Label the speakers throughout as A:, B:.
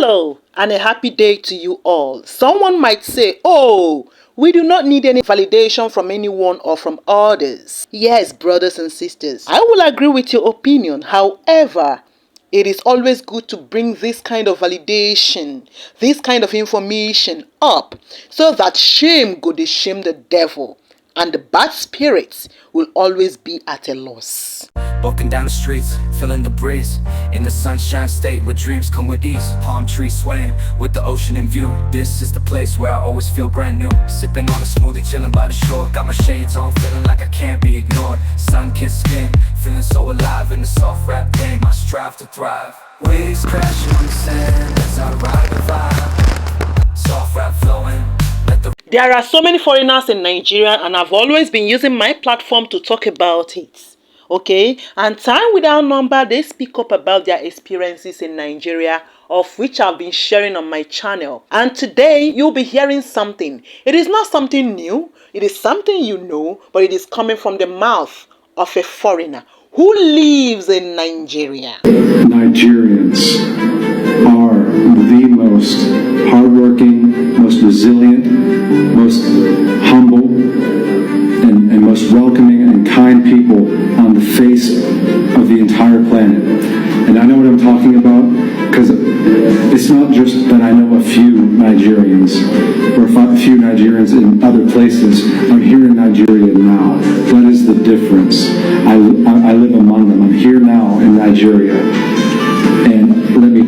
A: Hello and a happy day to you all. Someone might say, oh, we do not need any validation from anyone or from others. Yes, brothers and sisters, I will agree with your opinion. However, it is always good to bring this kind of validation, this kind of information up so that shame go to shame the devil and the bad spirits will always be at a loss.
B: Walking down the streets, feeling the breeze, in the sunshine state where dreams come with ease. Palm trees swaying with the ocean in view. This is the place where I always feel brand new. Sipping on a smoothie, chilling by the shore. Got my shades on, feeling like I can't be ignored. Sun-kissed skin, feeling so alive in the soft rap game. I strive to thrive. Waves crashing on the sand as I ride the vibe. Soft rap flowing.
A: There are so many foreigners in Nigeria and I've always been using my platform to talk about it. Okay, and time without number, they speak up about their experiences in Nigeria, of which I've been sharing on my channel. And today you'll be hearing something. It is not something new, it is something you know, but it is coming from the mouth of a foreigner who lives in Nigeria.
C: Nigerians are the most hardworking, most resilient, most humble, and most welcoming and kind people on the face of the entire planet. And I know what I'm talking about, because it's not just that I know a few Nigerians, or a few Nigerians in other places. I'm here in Nigeria now. That is the difference. I live among them. I'm here now in Nigeria. And let me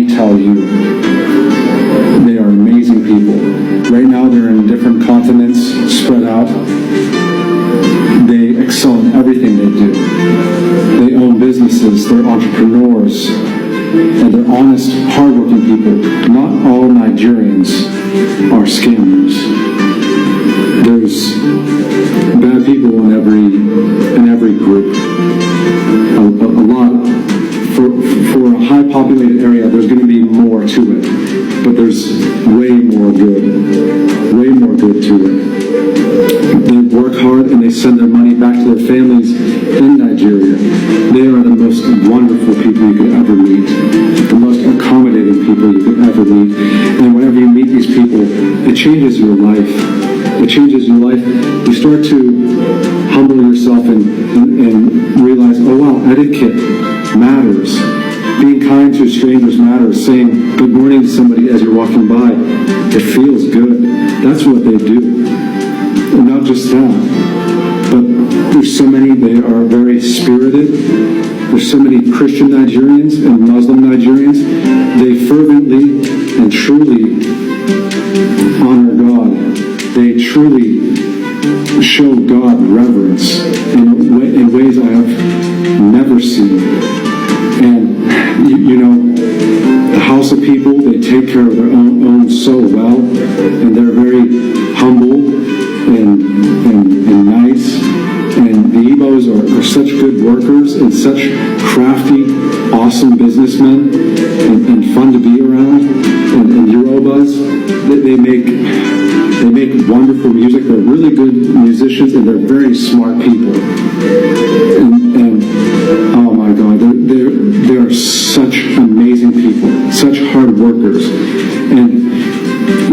C: tell you, they are amazing people. Right now they're in different continents, spread out. They excel in everything they do. They own businesses, they're entrepreneurs, and they're honest, hardworking people. Not all Nigerians are scammers. There's bad people in every group. A lot. For a high populated area, there's going to be more to it, but there's way more good to it. They work hard and they send their money back to their families in Nigeria. They are the most wonderful people you could ever meet, the most accommodating people you could ever meet. And whenever you meet these people, it changes your life. It changes your life. You start to humble yourself and realize, oh wow, etiquette matters. Being kind to strangers matters. Saying good morning to somebody as you're walking by, it feels good. That's what they do. And not just that, but there's so many, they are very spirited. There's so many Christian Nigerians and Muslim Nigerians. They fervently and truly honor God. They truly show God reverence in ways I have never seen. And you know, the House of people, they take care of their own so well, and they're very humble and nice. And the Igbos are such good workers and such crafty, awesome businessmen and fun to be around. And Yorubas, they make wonderful music. They're really good musicians and they're very smart people. And oh my God, they are such amazing people, such hard workers. And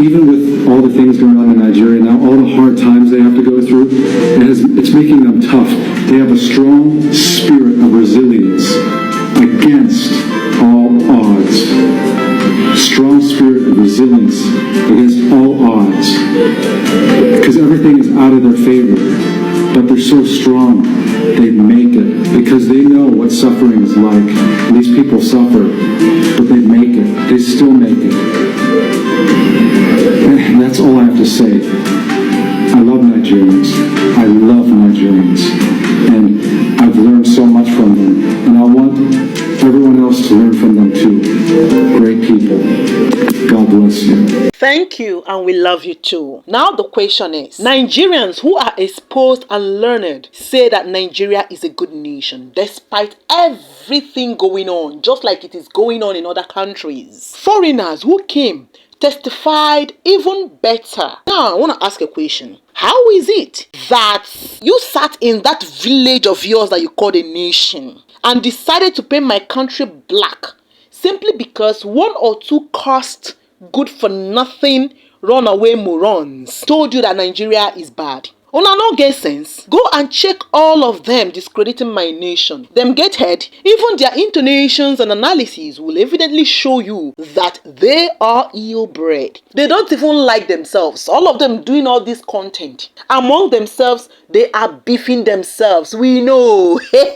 C: even with all the things going on in Nigeria now, all the hard times they have to go through, it's making them tough. They have a strong spirit of resilience against all odds. Strong spirit of resilience against all odds. Because everything is out of their favor. But they're so strong, they make it. Because they know what suffering is like. And these people suffer, but they make it. They still make it. And that's all I have to say. I love Nigerians. I love Nigerians. And I've learned so much from them. And I want everyone else to learn from them too. Great people. God bless you.
A: Thank you, and we love you too. Now the question is, Nigerians who are exposed and learned say that Nigeria is a good nation despite everything going on, just like it is going on in other countries. Foreigners who came testified even better. Now I want to ask a question. How is it that you sat in that village of yours that you call a nation and decided to paint my country black, simply because one or two cursed, good for nothing, runaway morons told you that Nigeria is bad. Una no get sense. Go and check all of them discrediting my nation. Them get head, even their intonations and analyses will evidently show you that they are ill-bred. They don't even like themselves. All of them doing all this content. Among themselves, they are beefing themselves. We know. Shall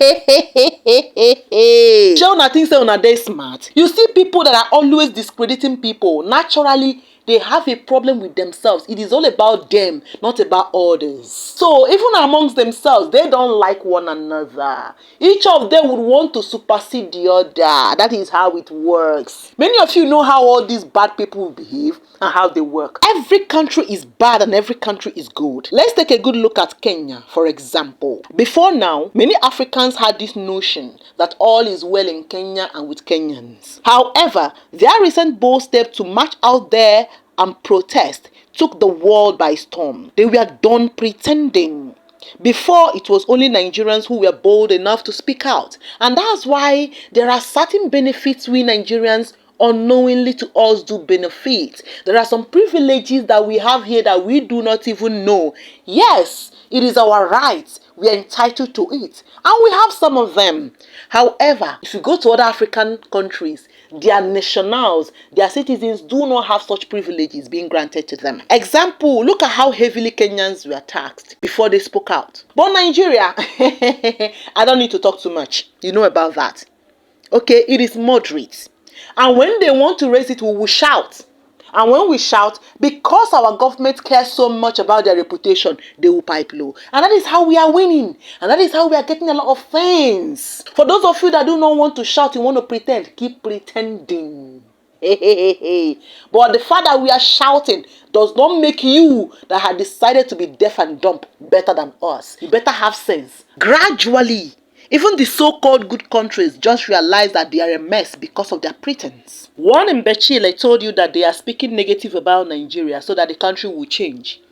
A: una think say una dey smart? You see people that are always discrediting people. Naturally, they have a problem with themselves. It is all about them, not about others. So even amongst themselves, they don't like one another. Each of them would want to supersede the other. That is how it works. Many of you know how all these bad people behave and how they work. Every country is bad and every country is good. Let's take a good look at Kenya, for example. Before now, many Africans had this notion that all is well in Kenya and with Kenyans. However, their recent bold step to march out there and protest took the world by storm. They were done pretending. Before, it was only Nigerians who were bold enough to speak out. And that's why there are certain benefits we Nigerians unknowingly to us do benefit. There are some privileges that we have here that we do not even know. Yes, it is our right. We are entitled to it. And we have some of them. However, if you go to other African countries, their nationals, their citizens do not have such privileges being granted to them. Example, look at how heavily Kenyans were taxed before they spoke out. But Nigeria, I don't need to talk too much. You know about that. Okay, it is moderate. And when they want to raise it, we will shout. And when we shout, because our government cares so much about their reputation, they will pipe low. And that is how we are winning. And that is how we are getting a lot of things. For those of you that do not want to shout, you want to pretend, keep pretending. But the fact that we are shouting does not make you that had decided to be deaf and dumb better than us. You better have sense. Gradually, even the so-called good countries just realize that they are a mess because of their pretense. One in Bechile told you that they are speaking negative about Nigeria so that the country will change.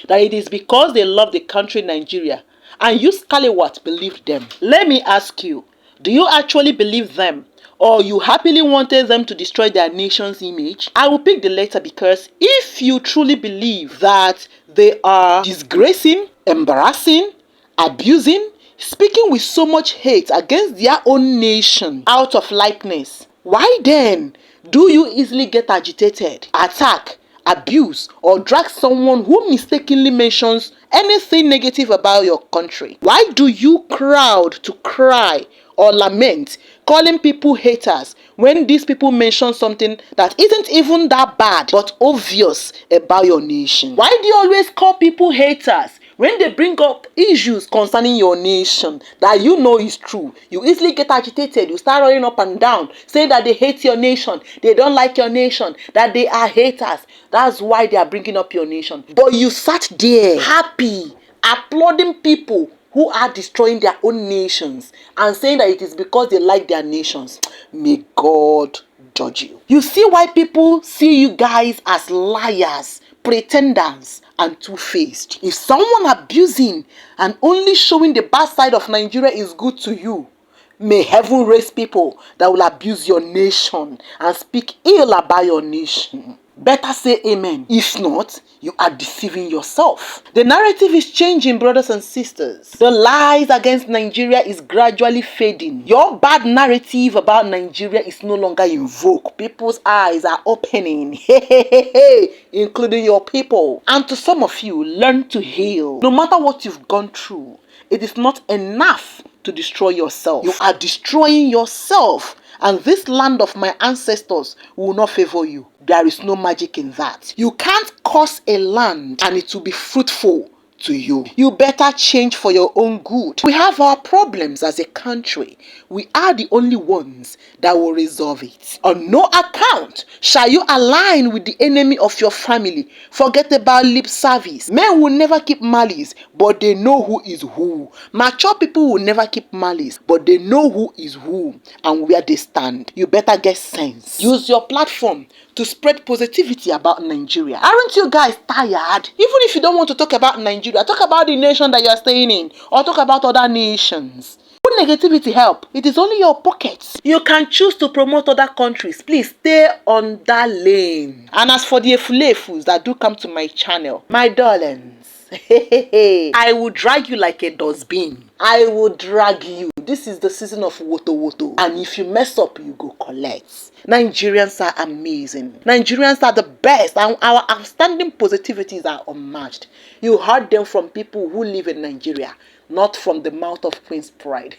A: That it is because they love the country Nigeria. And you scallywat believed them. Let me ask you, do you actually believe them? Or you happily wanted them to destroy their nation's image? I will pick the latter because if you truly believe that they are disgracing, embarrassing, abusing, speaking with so much hate against their own nation out of likeness, why then do you easily get agitated, attack, abuse, or drag someone who mistakenly mentions anything negative about your country? Why do you crowd to cry or lament, calling people haters when these people mention something that isn't even that bad but obvious about your nation? Why do you always call people haters when they bring up issues concerning your nation that you know is true? You easily get agitated. You start running up and down, saying that they hate your nation, they don't like your nation, that they are haters. That's why they are bringing up your nation. But you sat there happy, applauding people who are destroying their own nations and saying that it is because they like their nations. May God judge you. You see why people see you guys as liars, pretenders, and two-faced. If someone abusing and only showing the bad side of Nigeria is good to you, may heaven raise people that will abuse your nation and speak ill about your nation. Better say amen. If not, you are deceiving yourself. The narrative is changing, brothers and sisters. The lies against Nigeria is gradually fading. Your bad narrative about Nigeria is no longer in vogue. People's eyes are opening, including your people. And to some of you, learn to heal. No matter what you've gone through, it is not enough to destroy yourself. You are destroying yourself. And this land of my ancestors will not favor you. There is no magic in that. You can't curse a land and it will be fruitful to you. You better change for your own good. We have our problems as a country. We are the only ones that will resolve it. On no account shall you align with the enemy of your family. Forget about lip service. Men will never keep malice, but they know who is who. Mature people will never keep malice, but they know who is who and where they stand. You better get sense. Use your platform to spread positivity about Nigeria. Aren't you guys tired? Even if you don't want to talk about Nigeria, talk about the nation that you are staying in, or talk about other nations. Who negativity help? It is only your pockets. You can choose to promote other countries. Please stay on that lane. And as for the efulefus that do come to my channel, my darlings, I will drag you like a dustbin. I will drag you. This is the season of woto woto. And if you mess up, you go collect. Nigerians are amazing. Nigerians are the best. And our outstanding positivities are unmatched. You heard them from people who live in Nigeria, not from the mouth of Qinspride.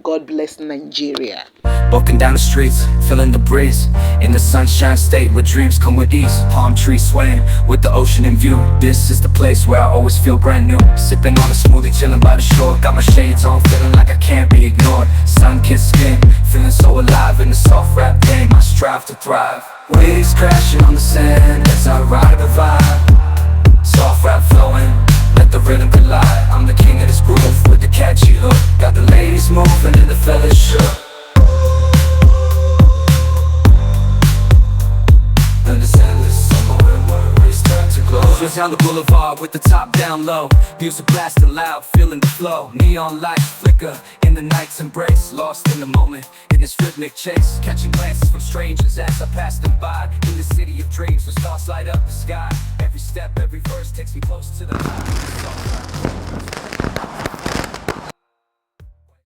A: God bless Nigeria.
B: Walking down the streets, feeling the breeze. In the sunshine state where dreams come with ease. Palm trees swaying with the ocean in view. This is the place where I always feel brand new. Sipping on a smoothie, chilling by the shore. Got my shades on, feeling like I can't be ignored. Sun-kissed skin, feeling so alive in the soft rap game. I strive to thrive. Waves crashing on the sand as I ride the vibe. Soft rap flowing, let the rhythm collide. I'm the king of this groove with the catchy hook. Got the ladies moving and the fellas shook. Just down the boulevard with the top down low. Music blasting loud, feeling the flow. Neon lights flicker in the night's embrace. Lost in the moment, in this rhythmic chase. Catching glances from strangers as I pass them by. In the city of dreams where stars light up the sky. Every step, every verse takes me close to the top.